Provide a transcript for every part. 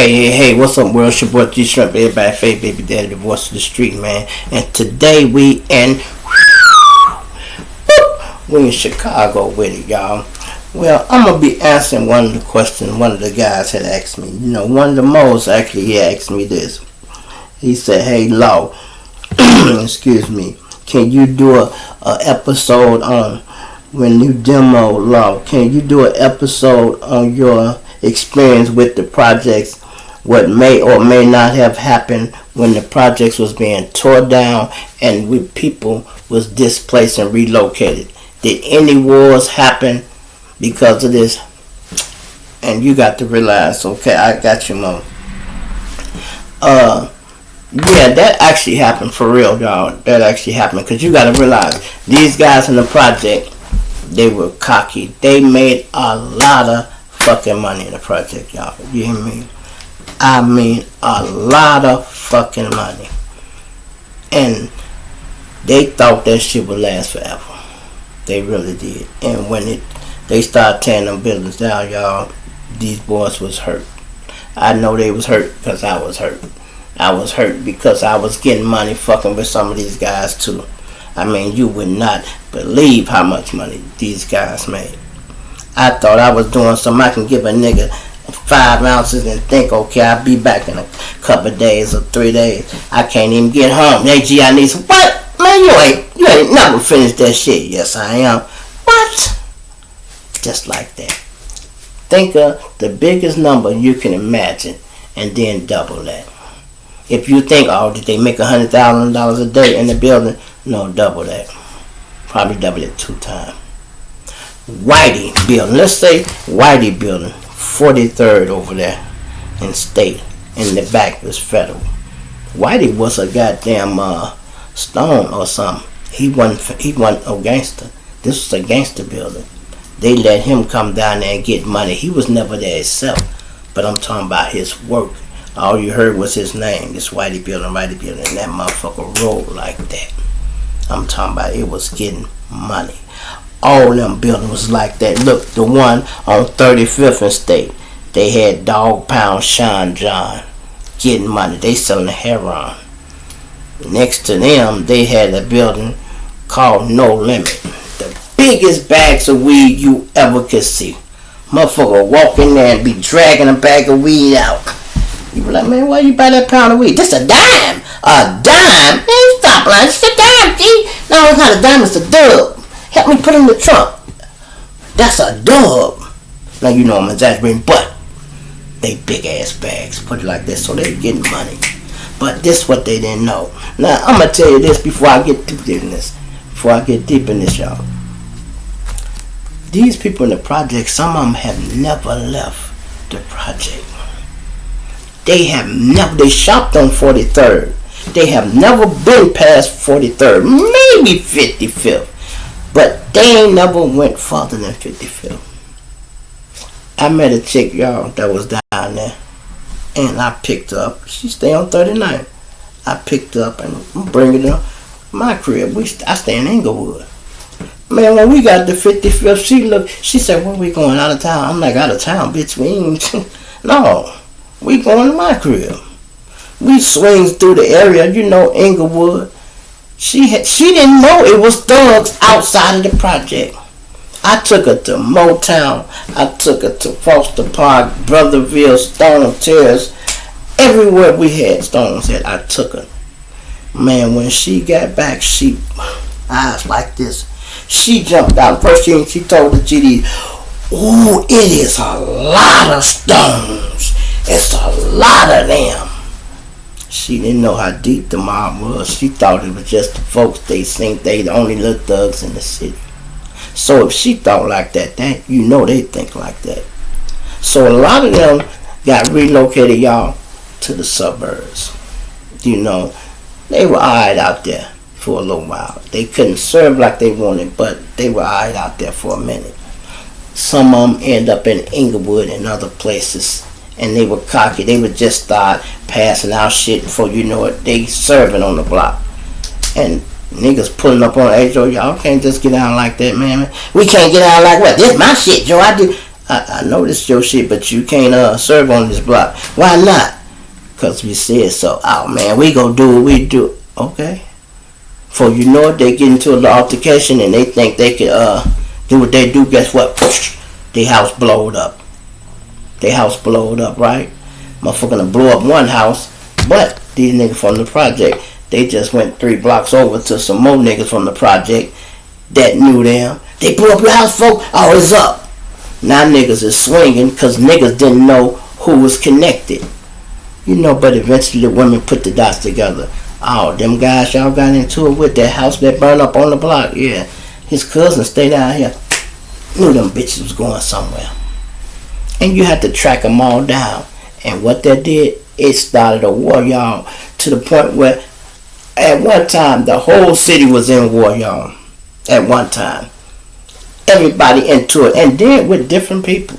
Hey, what's up, world? It's your boy G Shrimp, everybody, Faith, baby daddy, the voice of the street, man. And today we in Chicago with it, y'all. Well, I'm going to be answering one of the questions one of the guys had asked me. You know, one of the most, actually, he asked me this. He said, hey, Law, excuse me, can you do a episode on when you demo Law? Can you do an episode on your experience with the projects, what may or may not have happened when the projects was being tore down and we people was displaced and relocated? Did any wars happen because of this? And you got to realize, okay, I got you, Mo. Yeah, that actually happened for real, y'all. That actually happened, because you got to realize these guys in the project, they were cocky. They made a lot of fucking money in the project, y'all. You hear me? I mean, a lot of fucking money. And they thought that shit would last forever. They really did. And when they started tearing them buildings down, y'all, these boys was hurt. I know they was hurt because I was hurt. I was hurt because I was getting money fucking with some of these guys too. I mean, you would not believe how much money these guys made. I thought I was doing something. I can give a nigga 5 ounces and think, okay, I'll be back in a couple of days or 3 days. I can't even get home. Hey, G, I need some. What? Man, you ain't never finished that shit. Yes, I am. What? Just like that. Think of the biggest number you can imagine and then double that. If you think, oh, did they make $100,000 a day in the building? No, double that. Probably double it 2 times. Whitey building. Let's say Whitey building. 43rd over there in State. In the back was Federal. Whitey was a goddamn stone or something. He wasn't a gangster. This was a gangster building. They let him come down there and get money. He was never there himself. But I'm talking about his work. All you heard was his name. This Whitey building. And that motherfucker rolled like that. I'm talking about it was getting money. All them buildings was like that. Look, the one on 35th and State. They had Dog Pound Sean John getting money. They selling the heroin. Next to them, they had a building called No Limit. The biggest bags of weed you ever could see. Motherfucker walk in there and be dragging a bag of weed out. You be like, man, why you buy that pound of weed? This a dime. A dime? Man, stop lying. It's a dime, G. No, it's not a dime, it's a dub. Help me put it in the trunk. That's a dub. Now, you know I'm exaggerating, but they big ass bags. Put it like this so they getting money. But this what they didn't know. Now, I'm going to tell you this before I get deep in this. Y'all. These people in the project, some of them have never left the project. They shopped on 43rd. They have never been past 43rd, maybe 55th. But they ain't never went farther than 55th. I met a chick, y'all, that was down there. And I picked her up. She stay on 39. I picked her up and I'm bringing her to my crib. I stay in Inglewood. Man, when we got to 55th, she said, where we going, out of town? I'm like, out of town, bitch, we ain't. No, we going to my crib. We swing through the area, you know, Inglewood. She didn't know it was thugs outside of the project. I took her to Motown. I took her to Foster Park, Brotherville, Stone Terrace. Everywhere we had stones at, I took her. Man, when she got back, eyes like this. She jumped out. First thing she told the GD, ooh, it is a lot of stones. It's a lot of them. She didn't know how deep the mob was. She thought it was just the folks they think they the only little thugs in the city. So if she thought like that, you know they think like that. So a lot of them got relocated, y'all, to the suburbs. You know, they were alright out there for a little while. They couldn't serve like they wanted, but they were alright out there for a minute. Some of them end up in Inglewood and other places. And they were cocky. They would just start passing out shit before you know it. They serving on the block. And niggas pulling up on, hey, Joe, y'all can't just get out like that, man. We can't get out like what? This my shit, Joe. I know this your shit, but you can't serve on this block. Why not? Because we said so. Oh, man, we gonna do what we do. Okay. For you know it, they get into an altercation and they think they can do what they do. Guess what? They house blowed up. They house blowed up, right? Motherfucker gonna blow up one house, but these niggas from the project, they just went 3 blocks over to some more niggas from the project that knew them. They blew up your house, folks. Oh, it's up. Now niggas is swinging because niggas didn't know who was connected. You know, but eventually the women put the dots together. Oh, them guys y'all got into it with, that house that burned up on the block. Yeah, his cousin stayed out here. Knew them bitches was going somewhere. And you had to track them all down. And what that did, it started a war, y'all, to the point where at one time the whole city was in war, y'all. At one time. Everybody into it. And then with different people.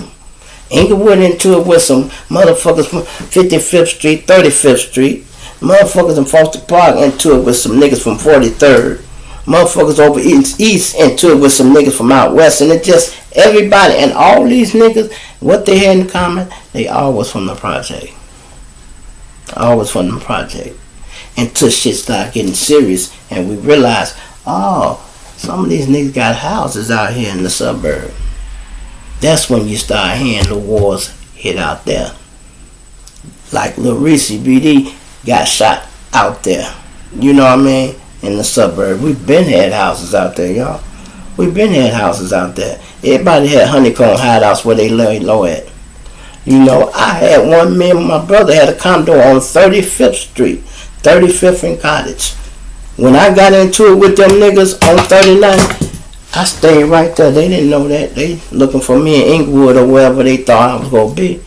Inglewood into it with some motherfuckers from 55th Street, 35th Street. Motherfuckers in Foster Park into it with some niggas from 43rd. Motherfuckers over east into it with some niggas from out west. And it just, everybody, and all these niggas, what they had in common, they all was from the project. Always from the project. Until shit started getting serious and we realized, oh, some of these niggas got houses out here in the suburb. That's when you start hearing the wars hit out there. Like Lil Reese BD got shot out there. You know what I mean? In the suburb. We've been had houses out there, y'all. We've been had houses out there. Everybody had honeycomb hideouts where they lay low at. You know, I had one, me and my brother had a condo on 35th Street. 35th and Cottage. When I got into it with them niggas on 39th, I stayed right there. They didn't know that. They looking for me in Inglewood or wherever they thought I was going to be.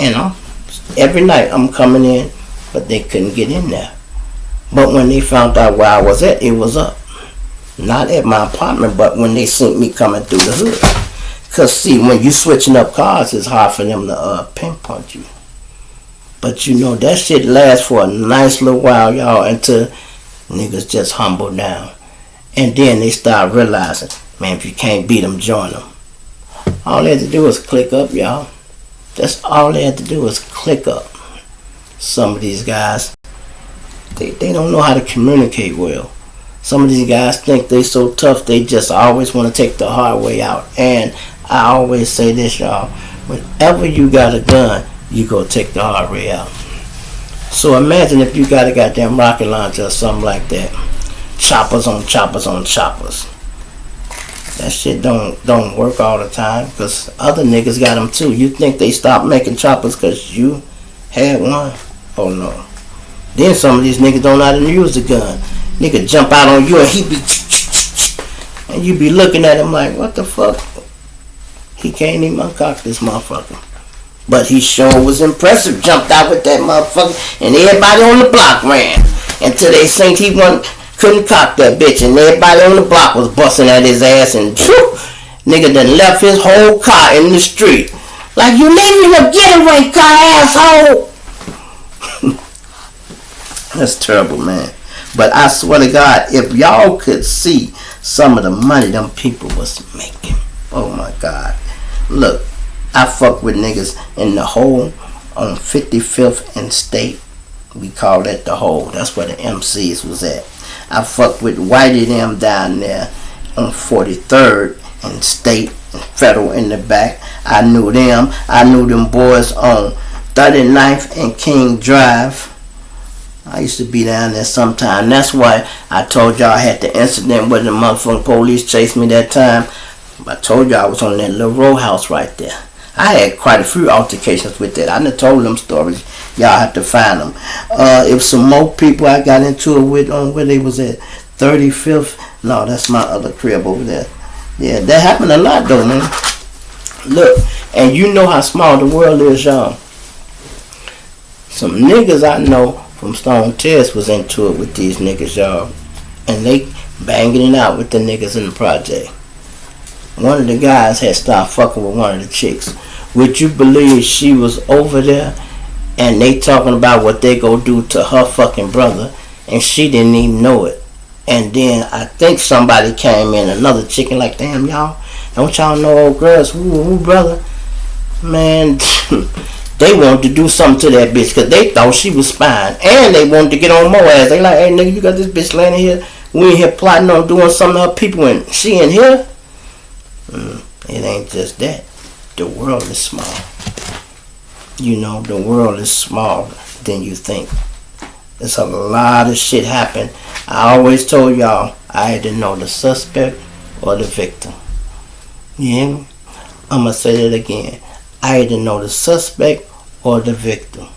And every night I'm coming in, but they couldn't get in there. But when they found out where I was at, it was up. Not at my apartment, but when they seen me coming through the hood. Because, see, when you switching up cars, it's hard for them to pinpoint you. But, you know, that shit lasts for a nice little while, y'all, until niggas just humble down. And then they start realizing, man, if you can't beat them, join them. All they had to do is click up, y'all. That's all they had to do is click up. Some of these guys, they don't know how to communicate well. Some of these guys think they so tough, they just always want to take the hard way out. And I always say this, y'all. Whenever you got a gun, you go take the hard way out. So imagine if you got a goddamn rocket launcher or something like that. Choppers on choppers on choppers. That shit don't work all the time because other niggas got them too. You think they stopped making choppers because you had one? Oh no. Then some of these niggas don't know how to use the gun. Nigga jump out on you and he be and you be looking at him like, what the fuck? He can't even uncock this motherfucker. But he sure was impressive. Jumped out with that motherfucker and everybody on the block ran. Until they think he couldn't cock that bitch and everybody on the block was busting at his ass and nigga done left his whole car in the street. Like, you leaving a getaway car, asshole. That's terrible, man. But I swear to God, if y'all could see some of the money them people was making. Oh my God. Look, I fuck with niggas in the hole on 55th and State. We call that the hole. That's where the MCs was at. I fuck with Whitey them down there on 43rd and State and Federal in the back. I knew them. I knew them boys on 39th and King Drive. I used to be down there sometime. That's why I told y'all I had the incident where the motherfucking police chased me that time. I told y'all I was on that little row house right there. I had quite a few altercations with that. I done told them stories. Y'all have to find them. It was some more people I got into it with on where they was at. 35th. No, that's my other crib over there. Yeah, that happened a lot though, man. Look, and you know how small the world is, y'all. Some niggas I know from Stone Terrace was into it with these niggas, y'all. And they banging it out with the niggas in the project. One of the guys had started fucking with one of the chicks. Would you believe she was over there and they talking about what they go do to her fucking brother and she didn't even know it? And then I think somebody came in, another chicken, like, damn, y'all, don't y'all know old girls? Who brother? Man, they wanted to do something to that bitch because they thought she was spying. And they wanted to get on more ass. They like, hey, nigga, you got this bitch laying here. We in here plotting on doing something to her people and she in here? It ain't just that. The world is small. You know, the world is smaller than you think. There's a lot of shit happen. I always told y'all, I had to know the suspect or the victim. Yeah? I'm going to say that again. I had to know the suspect or the victim.